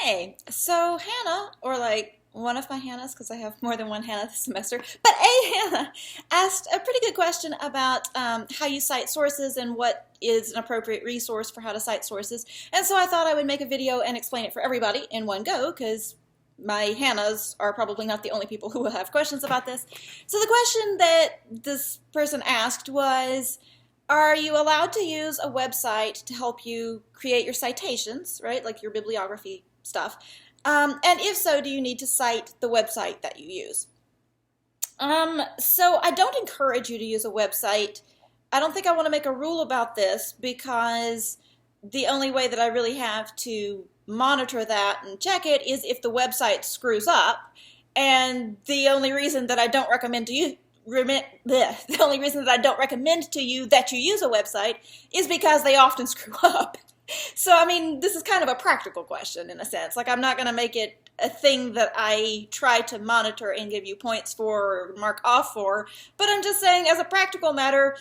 Hey, so Hannah, or like one of my Hannahs, because I have more than one Hannah this semester, but a Hannah asked a pretty good question about how you cite sources and what is an appropriate resource for how to cite sources. And so I thought I would make a video and explain it for everybody in one go, because my Hannahs are probably not the only people who will have questions about this. So the question that this person asked was, are you allowed to use a website to help you create your citations, right, like your bibliography stuff? And if so, do you need to cite the website that you use? So I don't encourage you to use a website. I don't think I want to make a rule about this because the only way that I really have to monitor that and check it is if the website screws up. And the only reason that I don't recommend to you the only reason that I don't recommend to you that you use a website is because they often screw up. So, I mean, this is kind of a practical question in a sense. Like, I'm not going to make it a thing that I try to monitor and give you points for or mark off for, but I'm just saying, as a practical matter,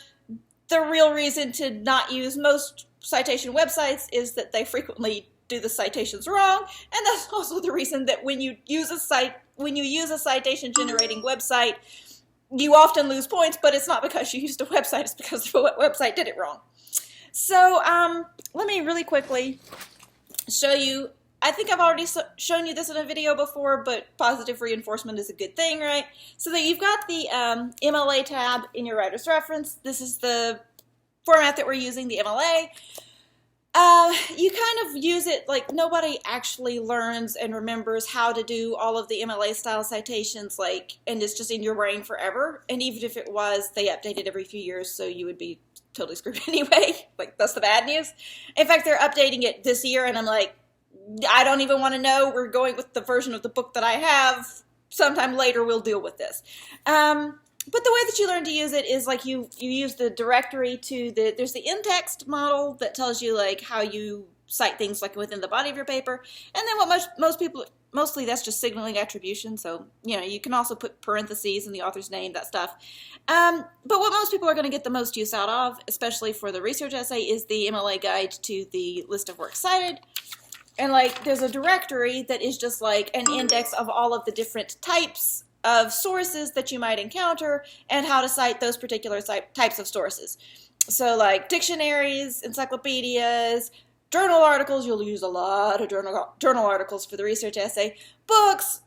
the real reason to not use most citation websites is that they frequently do the citations wrong, and that's also the reason that when you use a citation generating website, you often lose points, but it's not because you used a website, it's because the website did it wrong. So let me really quickly show you. I think I've already shown you this in a video before, but positive reinforcement is a good thing, right? So that you've got the MLA tab in your writer's reference. This is the format that we're using, the MLA. You kind of use it like nobody actually learns and remembers how to do all of the MLA style citations, like, and it's just in your brain forever. And even if it was, they update it every few years, so you would be totally screwed anyway. Like, that's the bad news. In fact, they're updating it this year, and I'm like, I don't even want to know. We're going with the version of the book that I have. Sometime later, we'll deal with this. But the way that you learn to use it is like you use the directory to there's the in-text model that tells you like how you cite things like within the body of your paper. And then what mostly that's just signaling attribution. So, you know, you can also put parentheses in the author's name, that stuff. But what most people are going to get the most use out of, especially for the research essay, is the MLA guide to the list of works cited. And like there's a directory that is just like an index of all of the different types of sources that you might encounter and how to cite those particular types of sources. So like dictionaries, encyclopedias, journal articles, you'll use a lot of journal articles for the research essay, books,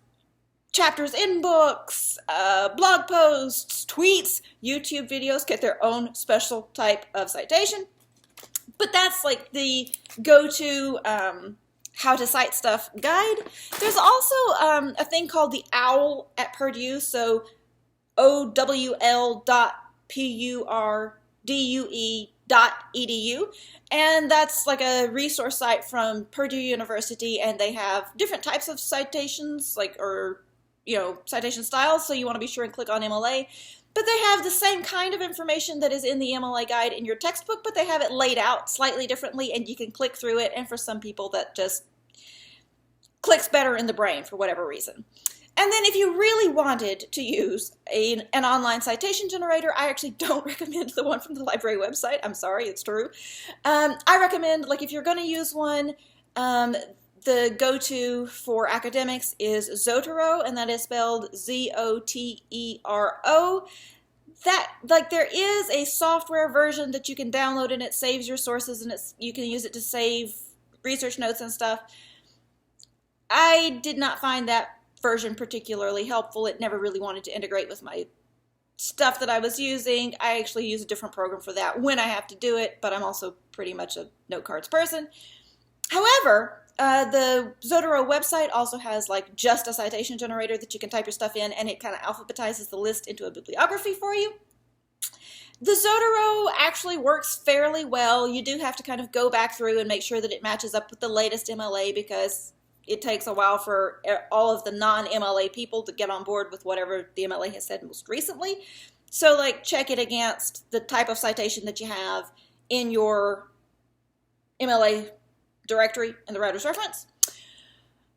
chapters in books, blog posts, tweets, YouTube videos get their own special type of citation. But that's like the go-to how to cite stuff guide. There's also a thing called the OWL at Purdue, so owl.purdue.edu, and that's like a resource site from Purdue University, and they have different types of citations, like, or, you know, citation styles, so you want to be sure and click on MLA. But they have the same kind of information that is in the MLA guide in your textbook, but they have it laid out slightly differently, and you can click through it, and for some people that just clicks better in the brain for whatever reason. And then if you really wanted to use an online citation generator, I actually don't recommend the one from the library website. I'm sorry, it's true. I recommend, like, if you're going to use one, the go-to for academics is Zotero, and that is spelled Zotero. That, like, there is a software version that you can download, and it saves your sources, and you can use it to save research notes and stuff. I did not find that version particularly helpful. It never really wanted to integrate with my stuff that I was using. I actually use a different program for that when I have to do it, but I'm also pretty much a note cards person. However, the Zotero website also has like just a citation generator that you can type your stuff in, and it kind of alphabetizes the list into a bibliography for you. The Zotero actually works fairly well. You do have to kind of go back through and make sure that it matches up with the latest MLA, because it takes a while for all of the non-MLA people to get on board with whatever the MLA has said most recently. So, like, check it against the type of citation that you have in your MLA directory in the writer's reference.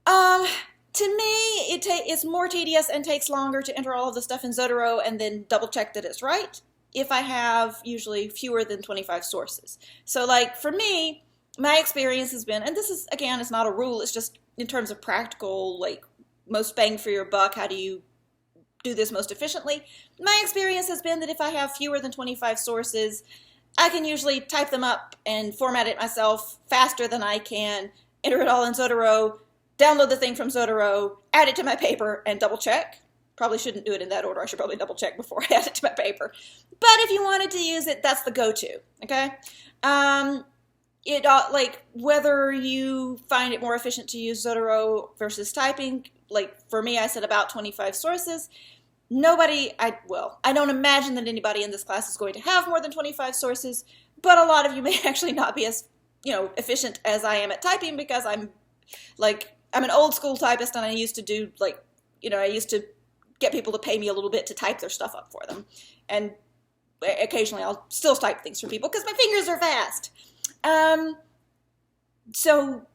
To me, it's more tedious and takes longer to enter all of the stuff in Zotero and then double check that it's right if I have usually fewer than 25 sources. So, like, for me, my experience has been, and this is, again, it's not a rule, it's just in terms of practical, like most bang for your buck, how do you do this most efficiently? My experience has been that if I have fewer than 25 sources, I can usually type them up and format it myself faster than I can enter it all in Zotero, download the thing from Zotero, add it to my paper, and double check. Probably shouldn't do it in that order. I should probably double check before I add it to my paper. But if you wanted to use it, that's the go-to, okay? Like, whether you find it more efficient to use Zotero versus typing, like for me, I said about 25 sources. I don't imagine that anybody in this class is going to have more than 25 sources, but a lot of you may actually not be as, efficient as I am at typing, because I'm an old school typist, and I used to do I used to get people to pay me a little bit to type their stuff up for them. And occasionally I'll still type things for people because my fingers are fast. So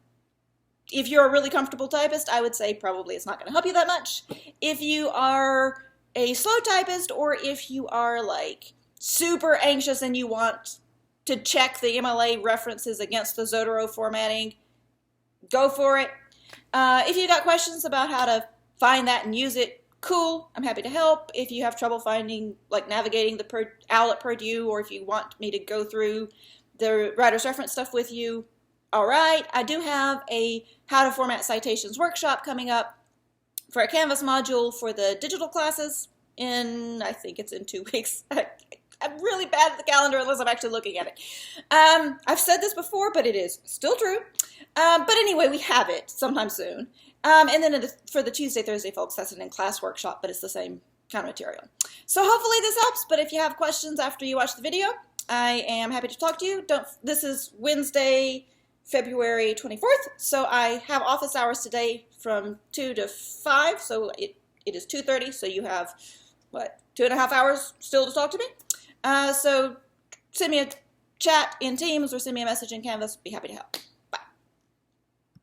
if you're a really comfortable typist, I would say probably it's not going to help you that much. If you are a slow typist, or if you are like super anxious and you want to check the MLA references against the Zotero formatting, go for it. If you got questions about how to find that and use it, cool, I'm happy to help. If you have trouble finding, navigating the OWL at Purdue, or if you want me to go through the writer's reference stuff with you, all right. I do have a How to Format Citations workshop coming up for a Canvas module for the digital classes I think it's in 2 weeks. I'm really bad at the calendar unless I'm actually looking at it. I've said this before, but it is still true. But anyway, we have it sometime soon. And then for the Tuesday, Thursday folks, that's an in-class workshop, but it's the same kind of material. So hopefully this helps, but if you have questions after you watch the video, I am happy to talk to you. This is Wednesday, February 24th, so I have office hours today from 2 to 5, so it is 2:30, so you have, 2.5 hours still to talk to me? So send me a chat in Teams or send me a message in Canvas. Be happy to help.